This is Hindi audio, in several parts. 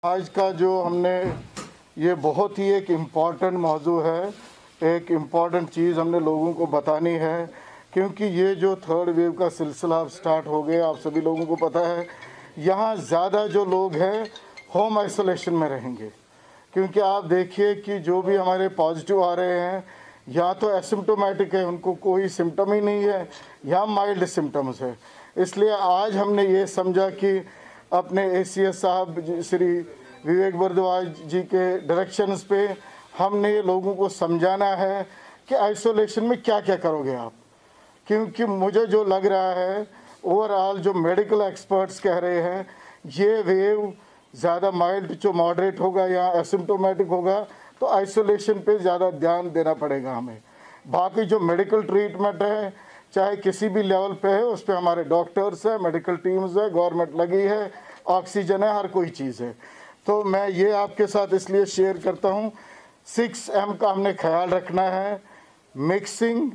आज का जो हमने ये बहुत ही एक इम्पॉर्टेंट मौजू है, एक इम्पॉर्टेंट चीज़ हमने लोगों को बतानी है, क्योंकि ये जो थर्ड वेव का सिलसिला अब स्टार्ट हो गया, आप सभी लोगों को पता है। यहाँ ज़्यादा जो लोग हैं होम आइसोलेशन में रहेंगे, क्योंकि आप देखिए कि जो भी हमारे पॉजिटिव आ रहे हैं या तो एसिम्टोमेटिक है, उनको कोई सिम्टम ही नहीं है, या माइल्ड सिम्टम्स है। इसलिए आज हमने ये समझा कि अपने ACS साहब श्री विवेक भारद्वाज जी के डायरेक्शंस पे हमने ये लोगों को समझाना है कि आइसोलेशन में क्या क्या करोगे आप। क्योंकि मुझे जो लग रहा है ओवरऑल जो मेडिकल एक्सपर्ट्स कह रहे हैं, ये वेव ज़्यादा माइल्ड जो मॉडरेट होगा या एसिम्टोमेटिक होगा, तो आइसोलेशन पे ज़्यादा ध्यान देना पड़ेगा हमें। बाकी जो मेडिकल ट्रीटमेंट है, चाहे किसी भी लेवल पे है, उस पर हमारे डॉक्टर्स है, मेडिकल टीम्स है, गवर्नमेंट लगी है, ऑक्सीजन है, हर कोई चीज़ है। तो मैं ये आपके साथ इसलिए शेयर करता हूँ, 6M का हमने ख्याल रखना है। Mixing,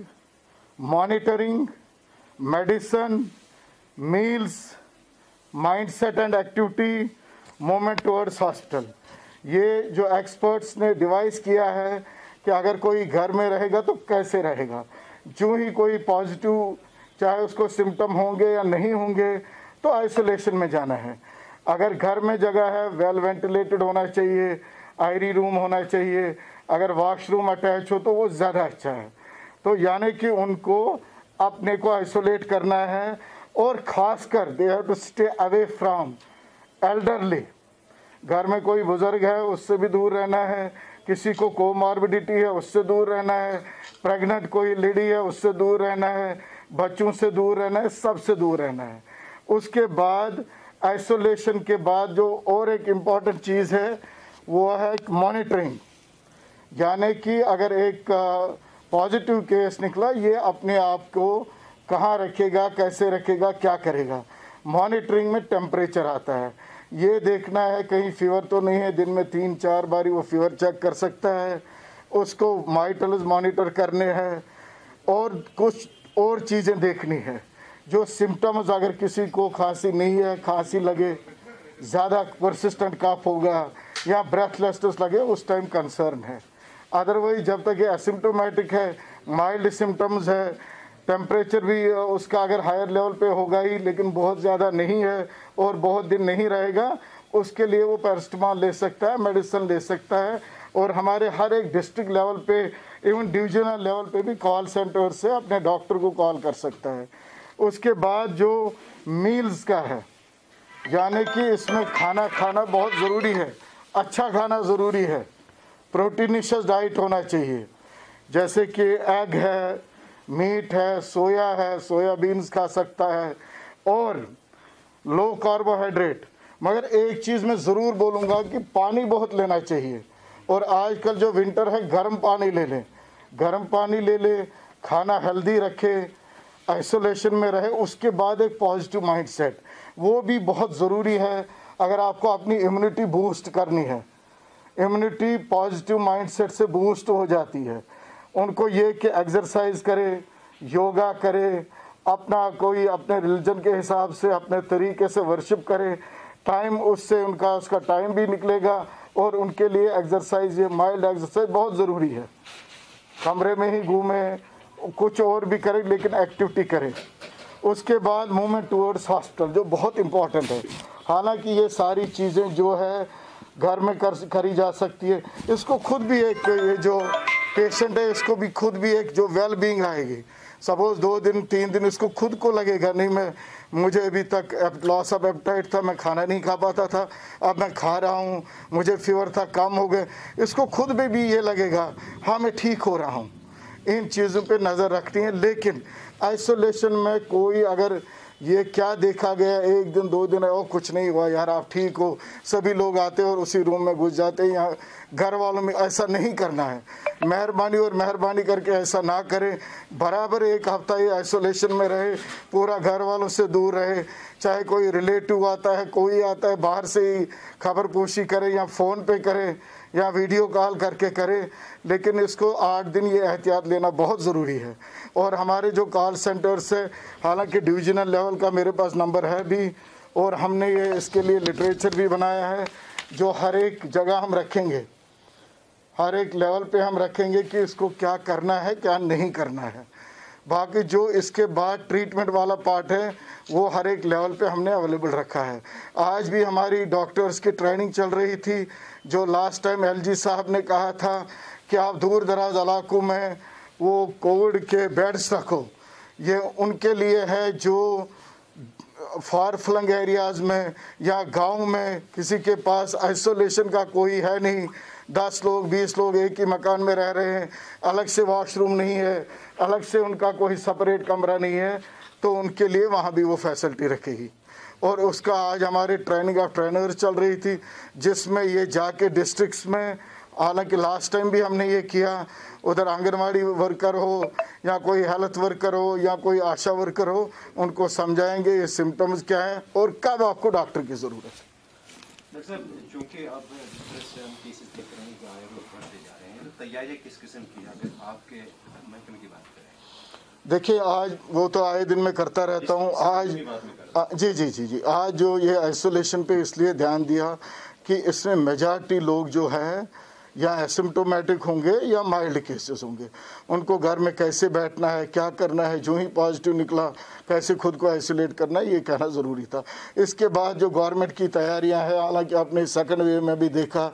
monitoring, medicine, meals, mindset and activity, movement towards hospital. ये जो एक्सपर्ट्स ने डिवाइस किया है कि अगर कोई घर में रहेगा तो कैसे रहेगा। जो ही कोई पॉजिटिव, चाहे उसको सिम्टम होंगे या नहीं होंगे, तो आइसोलेशन में जाना है। अगर घर में जगह है, वेल वेंटिलेटेड होना चाहिए, आयरी रूम होना चाहिए, अगर वॉशरूम अटैच हो तो वो ज़्यादा अच्छा है। तो यानी कि उनको अपने को आइसोलेट करना है, और ख़ासकर they have to stay away from elderly. घर में कोई बुज़ुर्ग है उससे भी दूर रहना है, किसी को कोमॉर्बिडिटी है उससे दूर रहना है, प्रेग्नेंट कोई लेडी है उससे दूर रहना है, बच्चों से दूर रहना है, सबसे दूर रहना है। उसके बाद आइसोलेशन के बाद जो और एक इम्पॉर्टेंट चीज़ है वो है मॉनिटरिंग। यानी कि अगर एक पॉजिटिव केस निकला, ये अपने आप को कहाँ रखेगा, कैसे रखेगा, क्या करेगा। मॉनिटरिंग में टेम्परेचर आता है, ये देखना है कहीं फीवर तो नहीं है। दिन में 3-4 बारी वो फीवर चेक कर सकता है, उसको वाइटल्स मॉनिटर करने हैं, और कुछ और चीज़ें देखनी है। जो सिम्टम्स, अगर किसी को खांसी नहीं है, खांसी लगे, ज़्यादा परसिस्टेंट कफ होगा या ब्रेथलेसनेस लगे, उस टाइम कंसर्न है। अदरवाइज जब तक ये एसिम्टोमेटिक है, माइल्ड सिम्टम्स है, टेम्परेचर भी उसका अगर हायर लेवल पे होगा ही, लेकिन बहुत ज़्यादा नहीं है और बहुत दिन नहीं रहेगा, उसके लिए वो पैरासिटामोल ले सकता है, मेडिसिन ले सकता है। और हमारे हर एक डिस्ट्रिक्ट लेवल पे, इवन डिविजनल लेवल पे भी कॉल सेंटर से अपने डॉक्टर को कॉल कर सकता है। उसके बाद जो मील्स का है, यानी कि इसमें खाना बहुत ज़रूरी है, अच्छा खाना ज़रूरी है, प्रोटीनिशियस डाइट होना चाहिए, जैसे कि एग है, मीट है, सोया है, सोयाबीन्स खा सकता है, और लो कार्बोहाइड्रेट। मगर एक चीज़ मैं ज़रूर बोलूँगा कि पानी बहुत लेना चाहिए। और आजकल जो विंटर है, गर्म पानी ले लें, गर्म पानी ले लें, खाना हेल्दी रखे, आइसोलेशन में रहे। उसके बाद एक पॉजिटिव माइंडसेट, वो भी बहुत ज़रूरी है। अगर आपको अपनी इम्यूनिटी बूस्ट करनी है, इम्यूनिटी पॉजिटिव माइंडसेट से बूस्ट हो जाती है। उनको ये कि एक्सरसाइज करे, योगा करे, अपना कोई अपने रिलीजन के हिसाब से अपने तरीके से वर्शिप करे, टाइम उससे उसका टाइम भी निकलेगा, और उनके लिए एक्सरसाइज, ये माइल्ड एक्सरसाइज बहुत ज़रूरी है। कमरे में ही घूमें, कुछ और भी करें, लेकिन एक्टिविटी करें। उसके बाद मूवमेंट टुवर्ड्स हॉस्पिटल, जो बहुत इम्पॉर्टेंट है। हालांकि ये सारी चीज़ें जो है घर में करी जा सकती है। इसको खुद भी एक, ये जो पेशेंट है इसको भी खुद भी एक जो वेल बीइंग आएगी। सपोज 2 दिन 3 दिन इसको खुद को लगेगा, नहीं मुझे अभी तक लॉस ऑफ एपेटाइट था, मैं खाना नहीं खा पाता था, अब मैं खा रहा हूँ, मुझे फीवर था, कम हो गए। इसको खुद में भी ये लगेगा, हाँ मैं ठीक हो रहा हूँ। इन चीज़ों पे नज़र रखती हैं। लेकिन आइसोलेशन में कोई अगर ये क्या देखा गया, 1 दिन 2 दिन है और कुछ नहीं हुआ, यार आप ठीक हो, सभी लोग आते हैं और उसी रूम में घुस जाते हैं। यहाँ घर वालों में ऐसा नहीं करना है। मेहरबानी करके ऐसा ना करें। बराबर 1 हफ्ता ये आइसोलेशन में रहे, पूरा घर वालों से दूर रहे। चाहे कोई रिलेटिव आता है, कोई आता है बाहर से ही, खबर पूछी करे या फ़ोन पे करे या वीडियो कॉल करके करे, लेकिन इसको 8 दिन ये एहतियात लेना बहुत ज़रूरी है। और हमारे जो कॉल सेंटर्स है, हालांकि डिविजनल लेवल का मेरे पास नंबर है भी, और हमने ये इसके लिए लिटरेचर भी बनाया है जो हर एक जगह हम रखेंगे, हर एक लेवल पे हम रखेंगे कि इसको क्या करना है क्या नहीं करना है। बाकी जो इसके बाद ट्रीटमेंट वाला पार्ट है वो हर एक लेवल पे हमने अवेलेबल रखा है। आज भी हमारी डॉक्टर्स की ट्रेनिंग चल रही थी। जो लास्ट टाइम एलजी साहब ने कहा था कि आप दूर दराज इलाकों में वो कोविड के बेड्स रखो, ये उनके लिए है जो फार फ्लंग एरियाज़ में या गांव में किसी के पास आइसोलेशन का कोई है नहीं, 10 लोग 20 लोग एक ही मकान में रह रहे हैं, अलग से वॉशरूम नहीं है, अलग से उनका कोई सेपरेट कमरा नहीं है, तो उनके लिए वहाँ भी वो फैसिलिटी रखेगी। और उसका आज हमारे ट्रेनिंग ऑफ ट्रेनर्स चल रही थी जिसमें ये जाके डिस्ट्रिक्ट्स में, हालांकि लास्ट टाइम भी हमने ये किया, उधर आंगनवाड़ी वर्कर हो या कोई हेल्थ वर्कर हो या कोई आशा वर्कर हो, उनको समझाएंगे ये सिम्टम्स क्या है और कब आपको डॉक्टर की ज़रूरत है। डॉक्टर साहब, चूँकि अब जिस तरह से हम केसेस देख रहे हैं कि आए लोग बढ़ते जा रहे हैं, तो तैयारियाँ किस किस्म की है अगर आपके महकमे की बात करें? देखिए, आज वो तो आए दिन में करता रहता हूँ। आज जी आज जो ये आइसोलेशन पे इसलिए ध्यान दिया कि इसमें मेजॉरिटी लोग जो हैं या एसिम्टोमेटिक होंगे या माइल्ड केसेस होंगे, उनको घर में कैसे बैठना है, क्या करना है, जो ही पॉजिटिव निकला कैसे खुद को आइसोलेट करना है, ये कहना ज़रूरी था। इसके बाद जो गवर्नमेंट की तैयारियां हैं, हालांकि आपने सेकंड वेव में भी देखा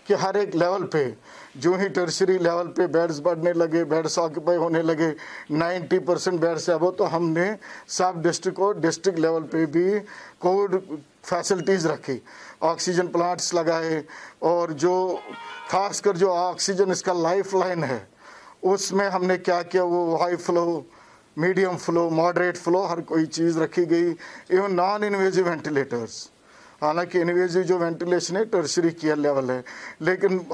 कि हर एक लेवल पे जो ही टर्शरी लेवल पे बेड्स बढ़ने लगे, बेड्स ऑक्यूपाई होने लगे, 90% बेड्स अब, तो हमने सब डिस्ट्रिक्ट और डिस्ट्रिक्ट लेवल पे भी कोविड फैसिलिटीज़ रखी, ऑक्सीजन प्लांट्स लगाए, और जो खासकर जो ऑक्सीजन इसका लाइफ लाइन है उसमें हमने क्या किया, वो high flow, medium flow, moderate flow, हर कोई चीज़ रखी गई। इवन नॉन इन्वेजिव वेंटिलेटर्स, हालांकि इन्वेजिव जो वेंटिलेशन है टर्शरी केयर लेवल है, लेकिन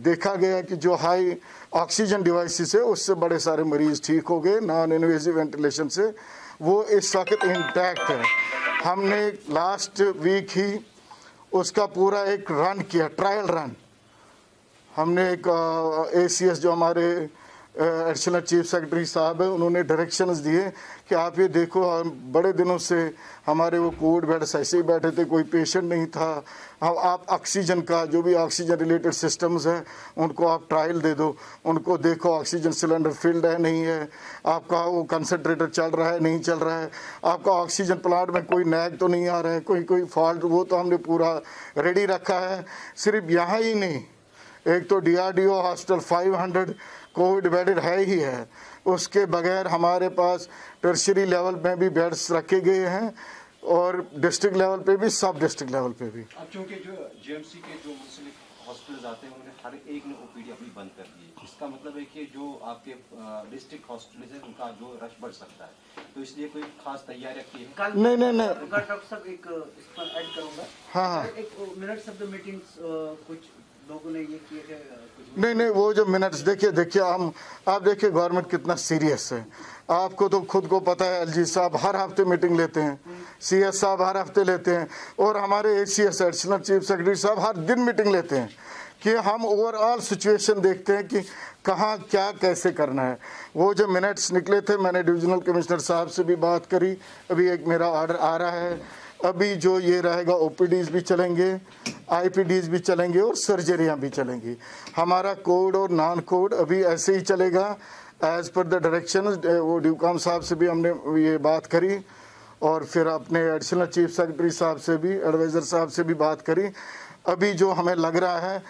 देखा गया कि जो हाई ऑक्सीजन डिवाइसेस है उससे बड़े सारे मरीज़ ठीक हो गए, नॉन इन्वेजिव वेंटिलेशन से, वो इस वक्त इंटैक्ट है। हमने लास्ट वीक ही उसका पूरा एक रन किया, ट्रायल रन। हमने एक ACS जो हमारे एडिशनल चीफ सेक्रेटरी साहब है, उन्होंने डायरेक्शंस दिए कि आप ये देखो, बड़े दिनों से हमारे वो कोविड बेड्स ऐसे ही बैठे थे, कोई पेशेंट नहीं था, आप ऑक्सीजन का जो भी ऑक्सीजन रिलेटेड सिस्टम्स हैं उनको आप ट्रायल दे दो, उनको देखो ऑक्सीजन सिलेंडर फिल्ड है नहीं है, आपका वो कंसनट्रेटर चल रहा है नहीं चल रहा है, आपका ऑक्सीजन प्लांट में कोई नैग तो नहीं आ रहा है, कोई फॉल्ट, वो तो हमने पूरा रेडी रखा है। सिर्फ यहाँ ही नहीं, एक तो DRDO हॉस्पिटल 500 कोविड बेड है ही है, उसके बगैर हमारे पास टर्शरी लेवल में भी बेड्स रखे गए हैं और डिस्ट्रिक्ट लेवल पे भी, सब डिस्ट्रिक्ट लेवल पे भी। अब चूँकि जो GMC के जो मुंसलिक हॉस्पिटल्स आते हैं उन्होंने हर एक ने OPD अपनी बंद कर दी है, इसका मतलब है कि जो आपके डिस्ट्रिक्ट हॉस्पिटल्स हैं उनका जो रश बढ़ सकता है, तो इसलिए कोई खास तैयारी रखी है? नहीं डॉक्टर साहब, एक इस पर ऐड करूँगा। हाँ, एक मिनट्स ऑफ द मीटिंग्स कुछ लोगों ने ये किए थे, नहीं, वो जो मिनट्स देखिए आप देखिए गवर्नमेंट कितना सीरियस है। आपको तो खुद को पता है, LG साहब हर हफ्ते मीटिंग लेते हैं, CS साहब हर हफ्ते लेते हैं, और हमारे ACS एडिशनल चीफ सेक्रेटरी साहब हर दिन मीटिंग लेते हैं कि हम ओवरऑल सिचुएशन देखते हैं कि कहाँ क्या कैसे करना है। वो जो मिनट्स निकले थे, मैंने डिविजनल कमिश्नर साहब से भी बात करी, अभी एक मेरा ऑर्डर आ रहा है, अभी जो ये रहेगा OPDs भी चलेंगे, IPDs भी चलेंगे और सर्जरियाँ भी चलेंगी। हमारा कोविड और नॉन कोविड अभी ऐसे ही चलेगा एज़ पर द डायरेक्शन। वो ड्यूकॉम साहब से भी हमने ये बात करी और फिर अपने एडिशनल चीफ सेक्रेटरी साहब से भी, एडवाइज़र साहब से भी बात करी। अभी जो हमें लग रहा है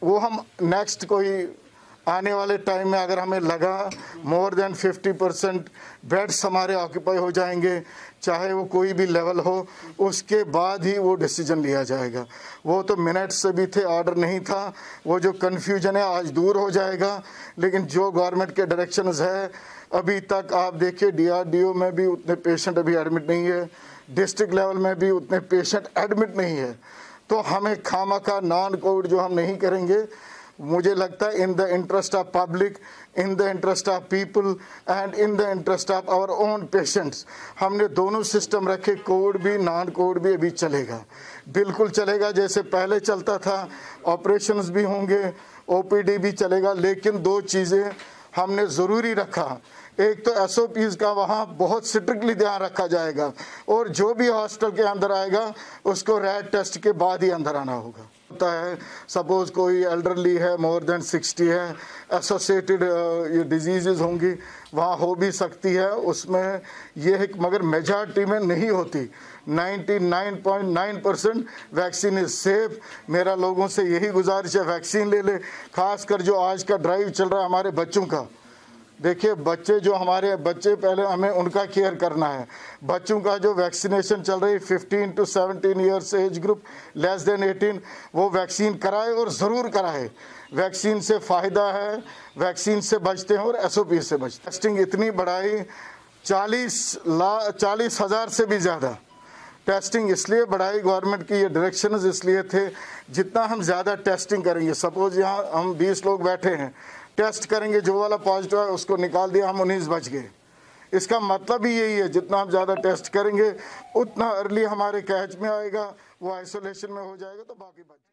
वो हम नेक्स्ट कोई आने वाले टाइम में अगर हमें लगा मोर देन 50% बेड्स हमारे ऑक्यूपाई हो जाएंगे, चाहे वो कोई भी लेवल हो, उसके बाद ही वो डिसीजन लिया जाएगा। वो तो मिनट्स से भी थे, ऑर्डर नहीं था, वो जो कन्फ्यूजन है आज दूर हो जाएगा। लेकिन जो गवर्नमेंट के डायरेक्शंस है, अभी तक आप देखिए DRDO में भी उतने पेशेंट अभी एडमिट नहीं है, डिस्ट्रिक्ट लेवल में भी उतने पेशेंट एडमिट नहीं है, तो हमें खामखा नॉन कोविड जो हम नहीं करेंगे, मुझे लगता है in the interest of public, in the interest of people and in the interest of our own patients, हमने दोनों सिस्टम रखे, कोविड भी नॉन कोविड भी अभी चलेगा, बिल्कुल चलेगा जैसे पहले चलता था। ऑपरेशंस भी होंगे, OPD भी चलेगा, लेकिन दो चीज़ें हमने ज़रूरी रखा एक तो SOPs का वहाँ बहुत स्ट्रिक्टली ध्यान रखा जाएगा और जो भी हॉस्टल के अंदर आएगा उसको रैट टेस्ट के बाद ही अंदर आना होगा। होता है सपोज कोई एल्डरली है, मोर देन 60 है, एसोसिएटेड ये डिजीज़ होंगी, वहाँ हो भी सकती है, उसमें ये है मगर मेजॉरिटी में नहीं होती। 99.9% वैक्सीन इज़ सेफ। मेरा लोगों से यही गुजारिश है, वैक्सीन ले ले। खासकर जो आज का ड्राइव चल रहा है हमारे बच्चों का, देखिए बच्चे जो हमारे बच्चे पहले हमें उनका केयर करना है। बच्चों का जो वैक्सीनेशन चल रही 15 to 17 years age group, less than 18, वो वैक्सीन कराए और ज़रूर कराए। वैक्सीन से फ़ायदा है, वैक्सीन से बचते हैं और SOP से बचते हैं। टेस्टिंग इतनी बढ़ाई, 40,000 से भी ज़्यादा टेस्टिंग इसलिए बढ़ाई, गवर्नमेंट की ये डायरेक्शंस इसलिए थे जितना हम ज़्यादा टेस्टिंग करेंगे। सपोज यहाँ हम 20 लोग बैठे हैं, टेस्ट करेंगे, जो वाला पॉजिटिव है उसको निकाल दिया, हम 19 बच गए। इसका मतलब ही यही है, जितना हम ज़्यादा टेस्ट करेंगे उतना अर्ली हमारे कैच में आएगा, वो आइसोलेशन में हो जाएगा तो बाकी बच